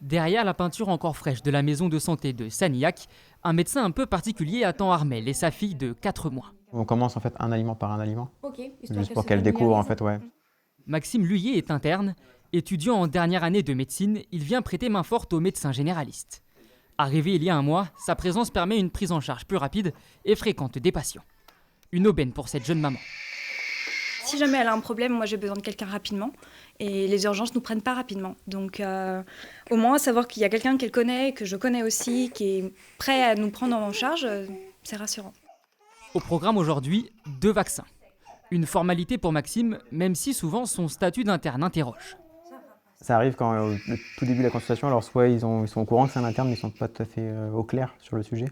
Derrière la peinture encore fraîche de la maison de santé de Sanillac, un médecin un peu particulier attend Armelle et sa fille de 4 mois. On commence en fait un aliment par un aliment, Ok, juste pour qu'elle découvre en fait, ouais. Maxime Lhuillier est interne. Étudiant en dernière année de médecine, il vient prêter main forte au médecin généraliste. Arrivé il y a un mois, sa présence permet une prise en charge plus rapide et fréquente des patients. Une aubaine pour cette jeune maman. Si jamais elle a un problème, moi j'ai besoin de quelqu'un rapidement. Et les urgences ne nous prennent pas rapidement. Donc au moins savoir qu'il y a quelqu'un qu'elle connaît, que je connais aussi, qui est prêt à nous prendre en charge, c'est rassurant. Au programme aujourd'hui, 2 vaccins. Une formalité pour Maxime, même si souvent son statut d'interne interroge. Ça arrive quand au tout début de la consultation, alors soit ils sont au courant que c'est un interne, mais ils ne sont pas tout à fait au clair sur le sujet.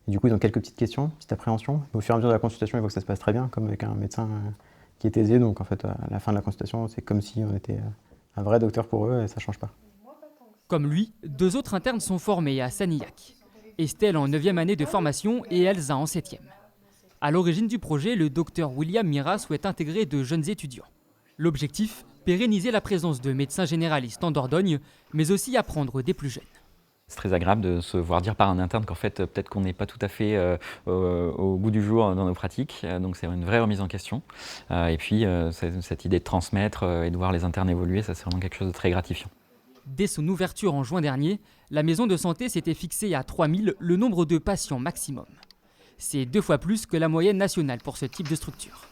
Et du coup, ils ont quelques petites questions, petite appréhension. Au fur et à mesure de la consultation, ils voient que ça se passe très bien, comme avec un médecin qui est aisé. Donc en fait, à la fin de la consultation, c'est comme si on était un vrai docteur pour eux et ça ne change pas. Comme lui, 2 autres internes sont formés à Sanillac. Estelle en 9e année de formation et Elsa en 7e. À l'origine du projet, le docteur William Mira souhaite intégrer de jeunes étudiants. L'objectif, pérenniser la présence de médecins généralistes en Dordogne, mais aussi apprendre des plus jeunes. C'est très agréable de se voir dire par un interne qu'en fait, peut-être qu'on n'est pas tout à fait au bout du jour dans nos pratiques. Donc c'est une vraie remise en question. Et puis cette idée de transmettre et de voir les internes évoluer, ça c'est vraiment quelque chose de très gratifiant. Dès son ouverture en juin dernier, la maison de santé s'était fixée à 3000 le nombre de patients maximum. C'est 2 fois plus que la moyenne nationale pour ce type de structure.